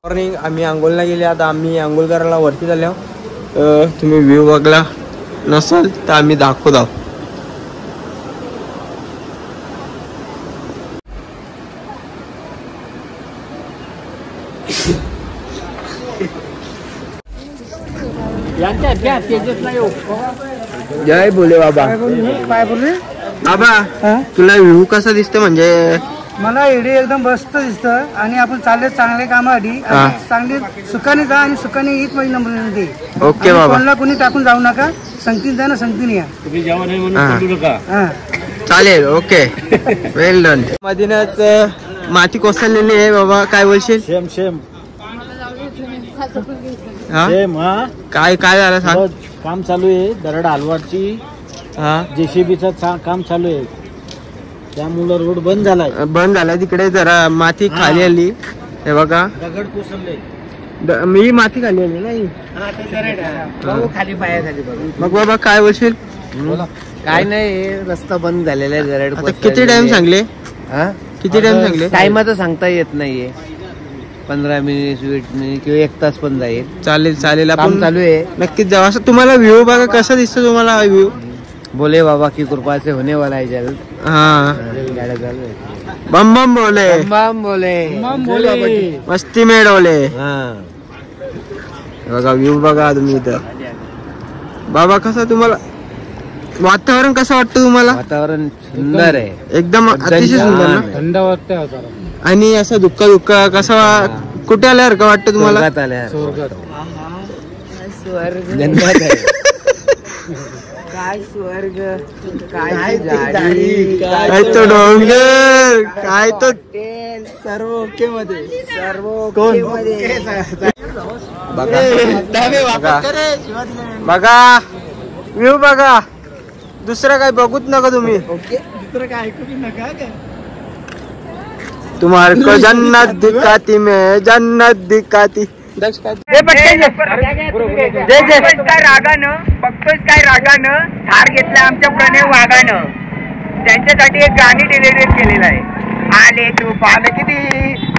Morning आम्ही आंघोळला गेले. आता आम्ही आंघोळ करायला वरती झालो. तुम्ही व्ह्यू बघला नसाल तर आम्ही दाखवत आहोत. जय बोले बाबा. काय बोलले बाबा तुला व्ह्यू कसा दिसतो? म्हणजे मला एडी एकदम मस्त दिसतं आणि आपण चालले चांगले कामासाठी चांगली सुखाने जा आणि सुखाने एक माझी नंबर दे. ओके बाबा. कोणाला कोणी टाकून जाऊ नका. संगतीन जा ना संगतीने या. चालेल. ओके वेल डन. मधीनच माती कोसळलेली आहे बाबा. काय बोलशील? शेम शेम हा शेम. हा काय काय झालं सांग. काम चालू आहे दरड हलवाडची. हा जेसीबीचं काम चालू आहे त्यामुळे रोड बंद झालाय. बंद झाला. तिकडे जरा माती खाली आली. हे बघा दगड कोसळले. मी माती खाली आली नाही. खाली पायाखाली मग बाबा काय बोलशील? काय नाही रस्ता बंद झालेला आहे. दरड आता किती टाइम सांगले? किती टाइम सांगले? टाइमाचं सांगता येत नाहीये. 15 मिनिट 20 मिनिट किंवा 1 तास पण जाईल. चालेल चालेल. काम आपण चालू आहे. नक्कीच जाऊ. असं तुम्हाला व्ह्यू बघा कसा दिसतो तुम्हाला व्ह्यू? बोले बाबा की कृपा से होने वाला है जल्द. हा गाड्या चालू आहे. बम बम बोले. बम बोले मस्ती में डोले. हा बघा व्ह्यू बघा तुम्ही इथं. बाबा कसं तुम्हाला वातावरण कसं वाटतं तुम्हाला? वातावरण सुंदर आहे. एकदम अतिशय सुंदर ना. थंड वाटतं वातावरण. आणि असं दुःख दुःख कसं कुठे आल्यासारखं वाटतं तुम्हाला? स्वर्गात आल्या. जन्मात आहे. काय स्वर्ग काय झाडी काय तो डोंगर काय तो सर्व ओके मध्ये. सर्व कोण? बघा व्ह्यू बघा. दुसरं काय बघूच नका तुम्ही. दुसरं काय ऐकू नका. तुम्हारे को जन्नत दिखाती मैं जन्नत दिखाती. काय रागानं धार घेतला आमच्या प्रणय वाघानं. त्यांच्यासाठी एक गाणी डेडिकेट केलेलं आहे. आले तू पाल किती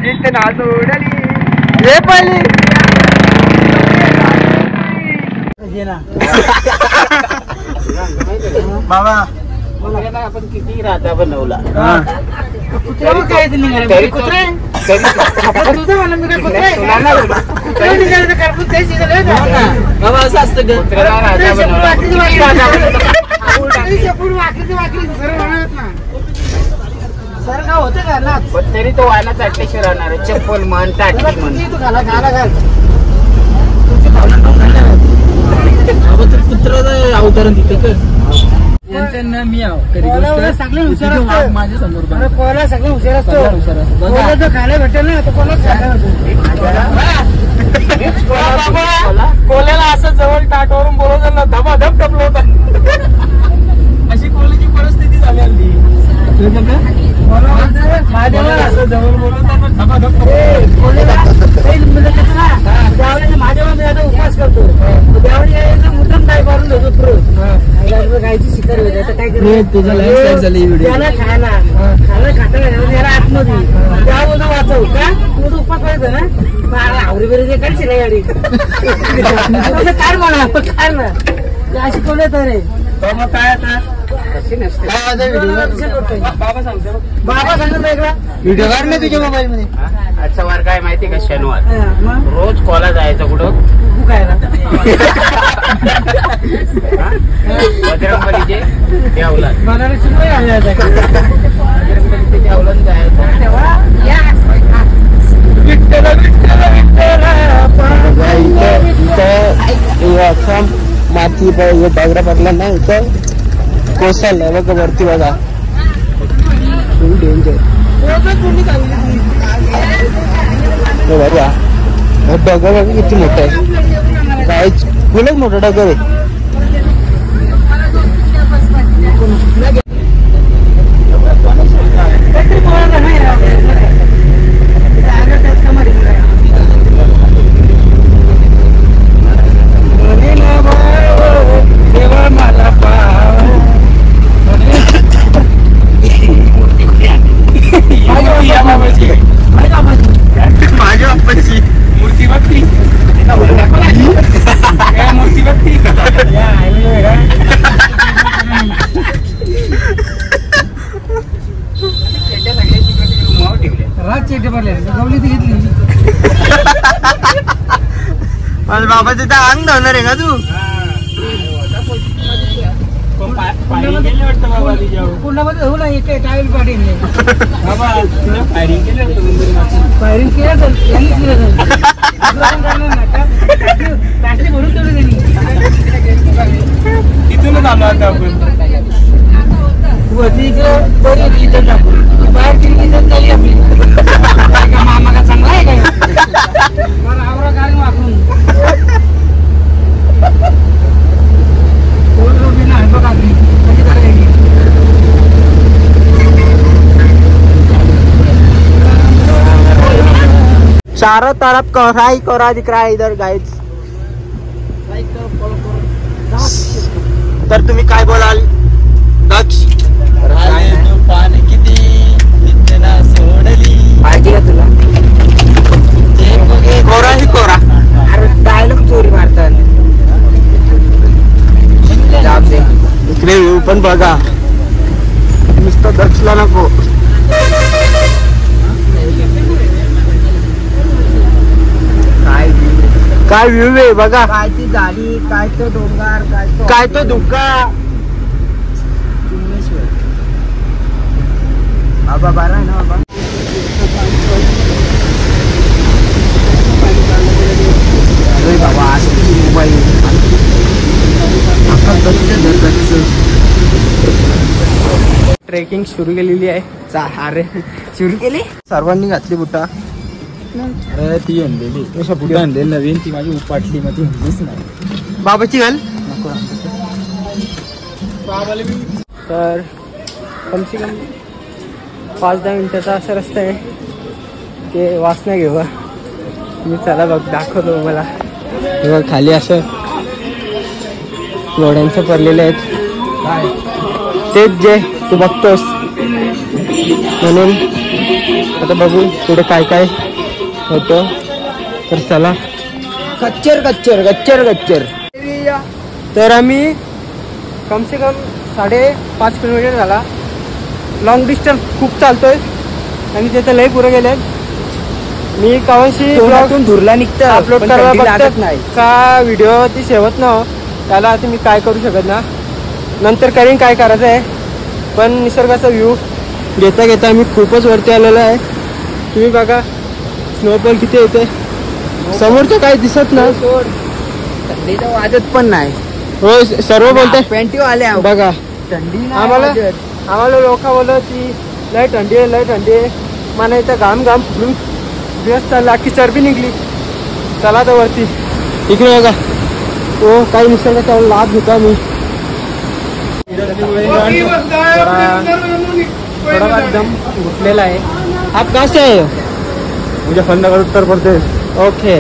जित ना सोडली हे पाली. बाबा आपण किती राहता बनवला. काय निघाले कुत्रे तुझं म्हणून मी काय कुत्रे निघाले तर करपून ते बाबा असं असतं सर का होते का ना. पण तरी तो वाना चाटल्याशी राहणार आहे. चप्पल म्हण टाटली म्हण. तू घाला घाला घाल. कुत्रा अवतरण तिथे मी सगळे हुशार असतो. माझ्या समोर कोला सगळे हुशार असतो. कोला जो खायला भेटेल ना तो कोलाच खायला कोल्याला असं जवळ ताटावरून बोलवत ना धबाधब टपलं होतं. अशी कोल्याची परिस्थिती झाली हल्ली. असं जवळ बोलवताना धबाधब महादेवा मी आता उपवास करतो. त्यावेळी मुद्दाम काय करून देतो. गायची शिकार होते. आता काय करायचं त्याला खायला खाता आतमध्ये त्यामध्ये वाचव का तू उपवास करायचं ना. आवरी बिरी काढची नाही गाडी काय म्हणा काय ना अशी कोण येत रे. मग काय आता बाबा सांगत वेगळा व्हिडिओ काढ ना तुझ्या मोबाईल मध्ये. आजचा वार काय माहिती का? शनिवार. रोज कॉला जायचं कुठं खायला बजरंगबलीचे देवला. मला बजरंगबलीचे देवला जायचं. माती बाजरा पडला ना इथं कोसळलाय बघा वरती बघा. डेंजर. डगर बघा किती मोठं आहे. काय फुलच मोठं डगर आहे. माझ्या बाप्पाची चेटे भरले गवली ती घेतली माझ्या बाबाचं तर अंग धावणार आहे का तू? कुंडामध्ये होऊ ना एक टावेल पाटील फायरिंग केलं फायरिंग केलं तर काष्टी भरून ठेवली त्यांनी तिथूनच आलो आता आपण वरती इथं बरी इथं टाकून बाहेर केली इथं चालली आपली मामा का चांगला आहे काय मला आवरा काय वाकून कोण रोटी नाही बघा आपली कशी करायची चारों तरफ कोहरा ही कोहरा दिख रहा है इधर गाइड्स. तर तुम्ही काय बोलाल दक्ष? पाणी किती सोडली माहिती का तुला कोहरा ही कोहरा. अरे डायलॉग चोरी मारतात इकडे व्ह्यू पण बघा नुसतं दक्षला नको. काय व्ह्यू आहे बघा. काय ती झाडी काय तो डोंगर काय तो धुका. बाबा बारा आहे ना बाबा. अरे बाबा आज मोबाईल ट्रेकिंग सुरू केलेली आहे. अरे सुरू केली सर्वांनी घातली बुटा. अरे ती आणलेली बुटा आणलेली नवीन ती माझी उपाटली मग ती आणलीच नाही. बाबाची घाल. तर कम से कम 5-10 मिनिटाचा असा रस्ता आहे ते वासना घेऊ. मी चला बघ दाखवतो मला. तेव्हा खाली असं लोड्यांचं पडलेले आहेत तेच जे तू बघतोस. म्हणून आता बघू पुढे काय काय होतं. तर चला. गच्चर गच्चर गच्चर गच्चर. तर आम्ही कम से कम 5.5 किलोमीटर झाला. लॉंग डिस्टन्स खूप चालतोय आणि त्याचं लय पुरं गेले. मी कावांशी धुरला निघतं अपलोड करायला लागत नाही का व्हिडिओ ती शेवत न त्याला आता मी काय करू शकत ना. नंतर करीन काय करायचं आहे. पण निसर्गाचा व्ह्यू घेता घेता आम्ही खूपच वरती आलेलो आहे. तुम्ही बघा स्नोफॉल किती येते. समोरचं काही दिसत ना. थंडीचं वाजत पण नाही. हो सर्व बोलते पॅन्टी आले बघा. थंडी आम्हाला लोक बोलत की लय थंडी आहे लय थंडी आहे. मला इथं घाम घाम फुटून दिवस चालला की चरबी निघली. चला तर वरती. इकडे बघा तो काही निसर्गाचा लाभ घेतो मी. थोडा एकदम घुटलेला आहे. आप कहाँ से आए हो? मुजफ्फरनगर उत्तर प्रदेश. ओके.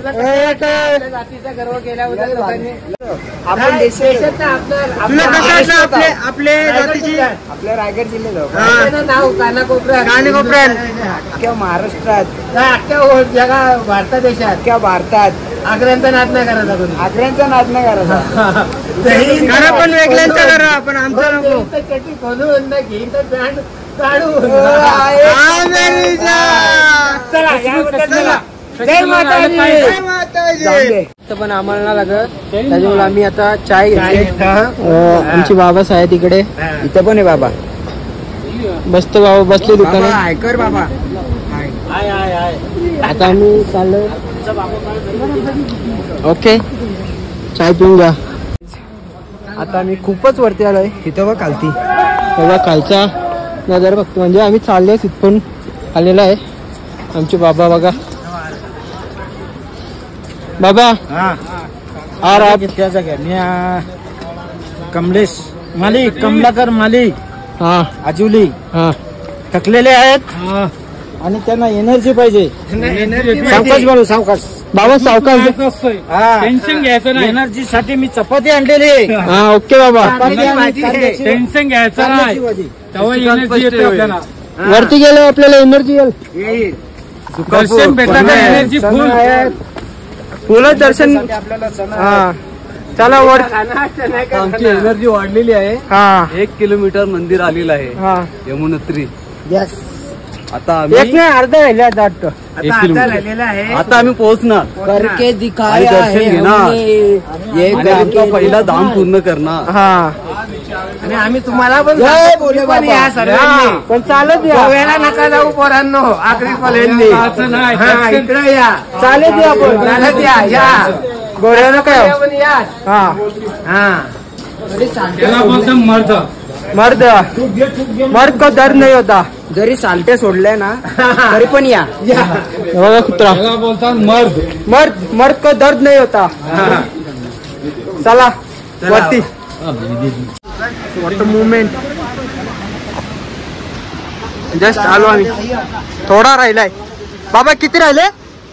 जातीचा गर्व केल्याबद्दल आपण देशात आपले जातीची आपल्या रायगड जिल्ह्यात नाव कानाकोपऱ्यात अख्ख्या महाराष्ट्रात अख्ख्या जगा भारतात देशात अख्ख्या भारतात आग्र्यांचा नाद नाही करायचा कोणी. आग्र्यांचा नाद नाही करायचा. पण वेगळ्यांचा करा आपण आमचा नको. चटी खोलून घेईन तर पॅन्ट काढून. जय माताजी. पण आम्हाला लागत त्याच्यामुळे आम्ही आता चाय घेतली. आमची बाबाच आहे तिकडे. इथं पण आहे बाबा. मस्त बाबा बसले दुकानात. ऐकर बाबा. आता आम्ही चाललो. ओके चाय पिऊन घ्या. आता आम्ही खूपच वरती आलोय. इथं बघ खालती तेव्हा कालचा नजर बघतो म्हणजे आम्ही चाललोय तिथून आलेला आहे. आमचे बाबा बघा. बाबा और आप त्या जाग्यार कमलेश मालिक कमलाकर मालिक हा आजुली हा थकलेले आहेत आणि त्यांना एनर्जी पाहिजे. सावकाश बोलू सावकाश. बाबा सावकाश. टेन्शन घ्यायचं नाही. एनर्जी साठी मी चपाती आणलेली. हा ओके बाबा. टेन्शन घ्यायचं नाही. तेव्हा एनर्जी येते आपल्याला. वरती गेलो आपल्याला एनर्जी येईल. दर्शन भेटला तर एनर्जी फुल. फुलच दर्शन. हा चला वर. आमची एनर्जी वाढलेली आहे. हा 1 किलोमीटर मंदिर आलेलं आहे हा यमुनोत्री. यस आता एक नाही अर्धा राहिले आता वाटतं. आता राहिलेला आहे. आता आम्ही पोहोचणार करके दिखाया दर्शन है घेणार. हमने. ये आणि आमचा पहिला धाम पूर्ण करणार. हा आणि आम्ही तुम्हाला पण जय सांगतो, भोले तुम्ही पण बाबा. या सर्वांनी. पण चालत या गोव्याला नका जाऊ पोरांनो, आगरी कॉलेजनी. हा, इकडे या, चालत या आपण. चालत या गोऱ्यानं काय पण या. हा हा मर्द मर्द को दर्द नाही होता. जरी सालटे सोडले ना तरी पण या. हे बघा कुत्रा बोलतात मर्द. मर्द मर्द को दर्द नहीं होता. चला वरती मुवमेंट जस्ट आलो आम्ही. थोडा राहिलाय बाबा. किती राहिले?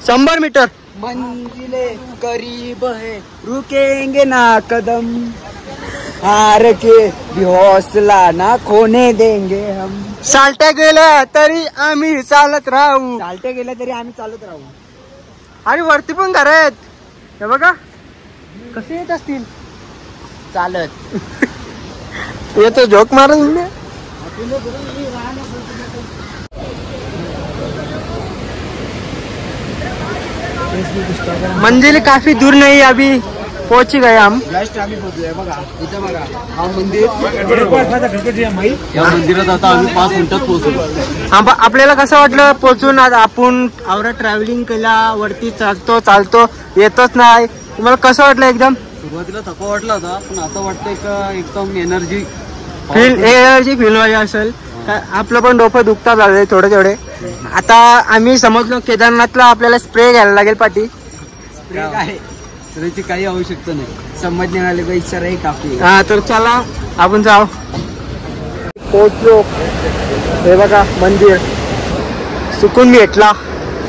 100 मीटर. मंजिले करीब है रुकेंगे ना कदम, हार के भी हौसला ना खोने देंगे हम. साल्ट्या गेल्या तरी आम्ही चालत राहू. चालते गेले तरी आम्ही चालत राहू. आणि वरती पण घर आहेत. हे बघा कसे येत असतील चालत. येतो जोक मारून. मंजिल काफी दूर नहीं, अभी पहुंच ही गए हम. जस्ट आम्ही पोहोचलोय. बघा इथं बघा हा मंदिर. या मंदिरात आता आम्ही 5 मिनिटात पोहोचलो. आपल्याला कसं वाटलं पोहोचून? आज आपण आवरा ट्रॅव्हलिंग केला, वरती चालतो येतच नाही. तुम्हाला कसं वाटलं? एकदम सुरुवातीला थकवा वाटला होता, पण आता वाटतंय का एकदम एनर्जी फील व्हायची असेल. आपलं पण डोकं दुखता लागले थोडे थोडे. आता आम्ही समजलो केदारनाथला आपल्याला स्प्रे घ्यायला लागेल पाठी. आहे त्याची काही आवश्यकता नाही. समजणे वाले का इच्छा राही काफी. हा तर चला आपण जाऊ. पोहोचलो. हे बघा मंदिर. सुकून भेटला.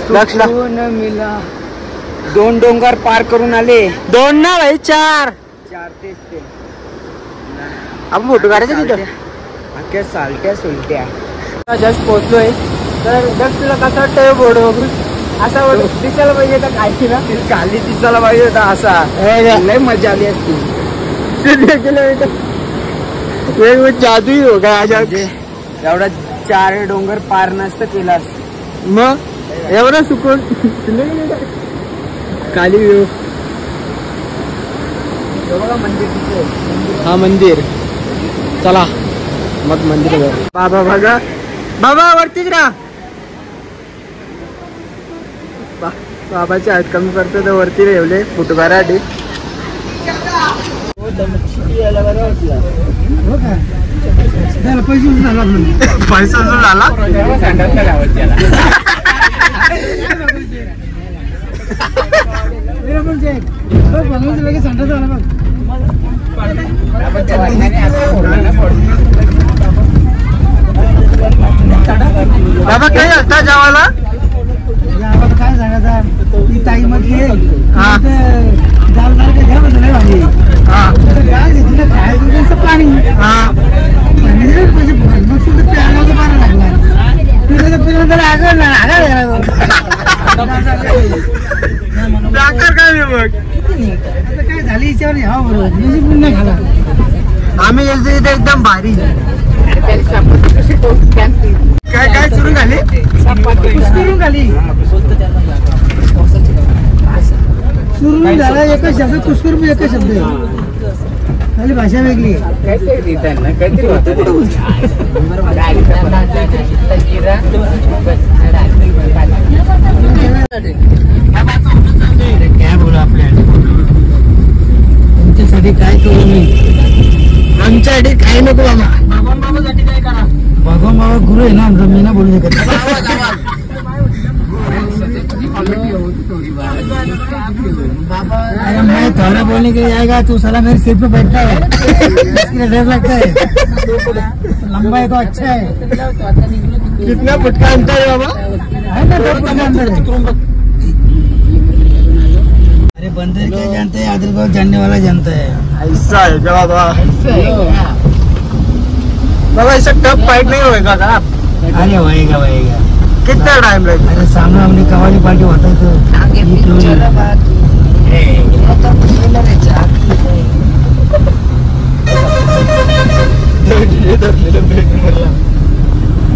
लक्षला मिला. 2 डोंगर पार करून आले. 2 ना भाई 4. 4 तेच ते. आपण फोटो काढायचे तिथं. अख्ख्या सालट्या सुलट्या. जस्ट पोहोचलोय. तर जस्ट तुला कसं वाटतं बोर्ड वगैरे? असा दिसायला पाहिजे का काय ना? खाली दिसायला पाहिजे होता असा. लय मजा आली असती. जादू ही हो गया आज. एवढा 4 डोंगर पार नसतं केलास. मग एवढं सुकून खाली व्ह्यू. बघा मंदिर तिथे. हा मंदिर. चला मग मंदिर. बाबा बघा. बाबा वरतीच राहा. बाबाचे हात कमी करतो तर वरती ठेवले फोटो काढायसाठी. पैसा जो झाला बाबा काही होता जेवायला. काय सांगायचं ती ताई म्हटली हा. पाणी काय मग काय झाली विचार हा बरोबर नाही खाला. आम्ही गेलो तिथे एकदम भारी. काय काय सुरू झाली? सुरू झाली. सुरू झाला एकच शब्द. पुष्कळ एकच शब्द खाली भाषा वेगळी. काय बोलू आपल्या तुमच्यासाठी काय करू मी? आमच्यासाठी काही नको बाबा. भगवान बाबासाठी काय करा. भगवान बाबा गुरु आहे ना आमचा. मी ना बोलू शकत. अरे मैं थोड़ा बोलने के लिए आएगा तू साला मेरे सिर पे बैठता है. इसके डर लगता है. लंबा है तो अच्छा है. कितना फुटका अंतर है बाबा? है ना 2 फुट के अंदर है. अरे बंदर क्या जानते हैं? आदिल को जानने वाला जानता है. ऐसा है क्या बाबा? बाबा ऐसा टफ फाइट नहीं होएगा ना? अरे होएगा होएगा. कितना टाइम लगेगा? अरे सामने हमने कवाली पार्टी होता है तो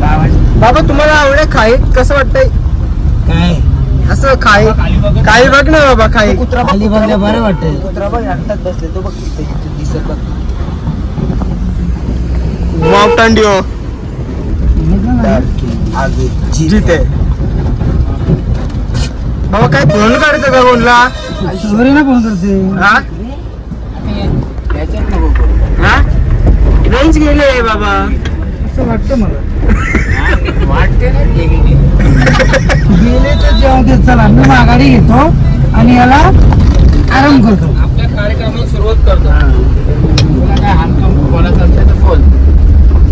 बाबा तुम्हाला आवडे खाई कसं वाटतंय काय असं खाई काही बघ ना बाबा खाई कुत्रा खाली बघल्या बरं वाटतंय कुत्रा बघ अंतात बसले तो बघ दिसत बघ माउंटन ड्यू जिथे बाबा काय फोन काढतो का कोणला ना फोन करते रेंज गेले बाबा असं वाटतं मला वाटते ना गेले तर जेव्हा ते चला मी माघारी घेतो आणि याला आराम करतो आपल्या कार्यक्रमाला सुरुवात करतो तुला काय हमकम बोलायचं असेल तर बोल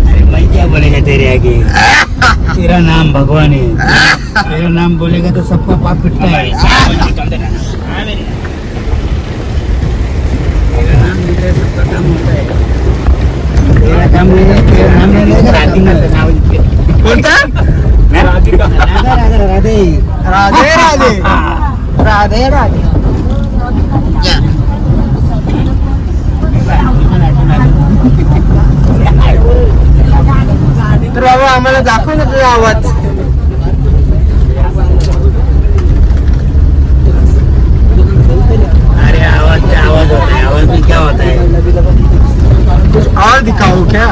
अरे मैं क्या बोलेगा तेरे आगे तेरा नाम भगवान है तेरा नाम बोलेगा तो सबका पाप पिटता है तेरा नाम लेकर सबका काम होता है तेरा काम तेरा नाम लेकर राधी नाम कोणता राधे राधे राधे राधे राधे राधे राधे तर बाबा आम्हाला दाखव ना तुझा आवाज अरे आवाज क्या आवाज होता है आवाज में क्या होता है कुछ और दिखाओ क्या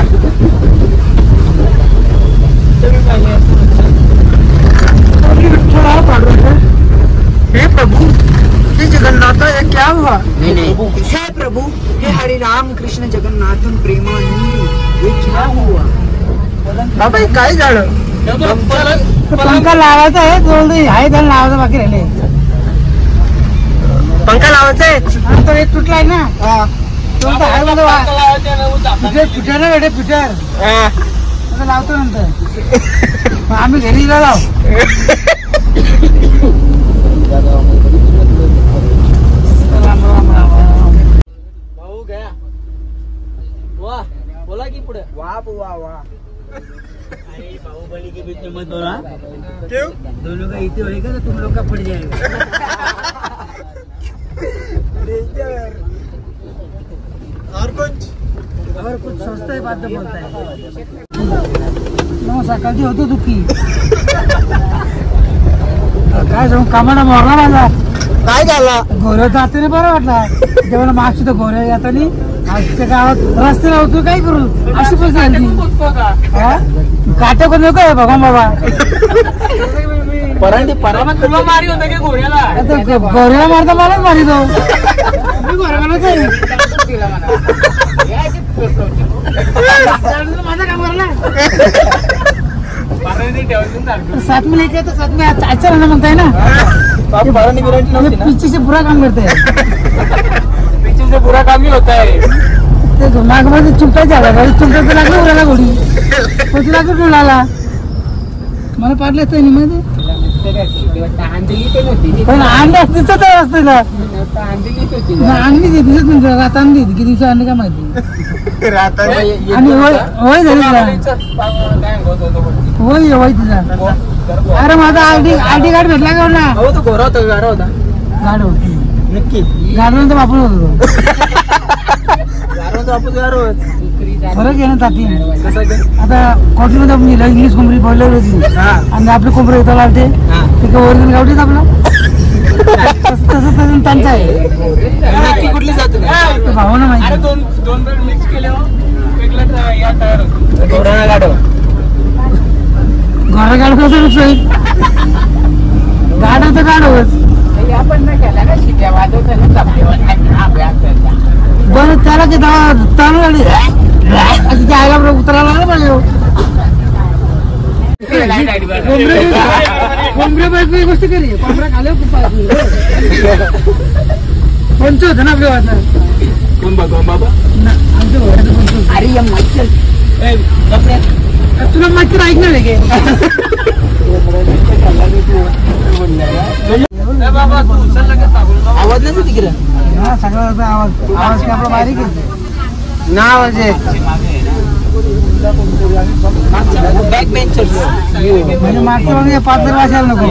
हे प्रभु हे जगन्नाथ ये क्या हुआ हे प्रभु हे हरि राम कृष्ण जगन्नाथ प्रेमानंद ये क्या हुआ बाबा हे काय झालं पंखा लावायचा आहे बोल आहे त्याला लावायचं बाकी राहिले पंखा लावायचा आहे तो एक तुटलाय ना तो तर आहे माझं फिटर ना बेटे फिटर लावतो नंतर आम्ही घरी लाव भाऊ गया वाह बोला की पुढे वाह वाह वाह अरे बाहुबली के बीच में मत बोला क्यों दोनों का इतने होएगा तो तुम लोग का पड़ जाएगा और कुछ स्वस्त आहे बात बोलताय सकाळची होतो दुखी काय सांगू कामाला मोरला माझा काय झाला गोऱ्या जाताना बरं वाटला जेव्हा मागची तर गोऱ्या येताना आजच्या गावात रस्ते लावतो काय करू अशी पण झाली काट्या कोण नको आहे भगवान बाबा तुला मारी होता की घोड्याला गोऱ्याला मारता मलाच मारी तो मी गोऱ्याला माझा काम करला साथ में लेके तो साथ में अच्छा रहना मांगता है ना पीछे से बुरा काम करते हैं पीछे से बुरा काम ही होता है माग मध्ये चुमटा झाला चुमटा लागला उराला गोडी कोणती लागली डोळाला मला पाडले असतं मध्ये पण अंडे दिसत असते ना अंडी दिसत नाही रात अंडी किती दिवस अंडे काय माहिती आणि होय झाली होय होय तिचा अरे माझा आयडी कार्ड भेटला का ना तो घोरा होता गाडा होता गाड होती नक्की गाडून तर वापरत होतो रोज फरक आहे ना ताती आता कॉटनमध्ये आपण इंग्लिश कोंबडी बोललेली होती आणि आपली कोंबडी येतो लागते ते काय ओरिजिनल गावठीच आपलं तसं त्यांचं आहे नक्की कुठली जात भावना माहिती दोन वेळ मिक्स केल्यावर वेगळा या तयार होतो घोडा गाडव घोडा गाड कसं गाडव तर गाडवच आपण नाही केला ना शिट्या वाजवताना बरं त्याला ते तांदूळ आली त्या आईला बरोबर उतरायला आलं पाहिजे कोंबड्या बायको एक गोष्ट करी कोंबड्या खाल्या खूप पंच होतं ना आपल्या वाटणार कोण बघा बाबा आमच्या घोड्याचं पंच अरे या मच्छर तुला मच्छर ऐकणार आहे की बाबा तू उचलला का आवाज नाही तिकडे हा सगळा आवाज आवाज काय आपला बारीक आहे ना आवाज आहे बॅक बेंचर्स म्हणजे मागच्या वेळी 5 जर वाजायला नको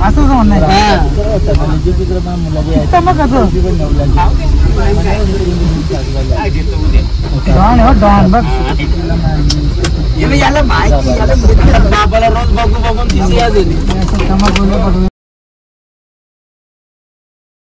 असं म्हणणं आहे मग कसं डॉन हो डॉन बघ याला माहिती बाबाला रोज बघू बघून तिची याद होती.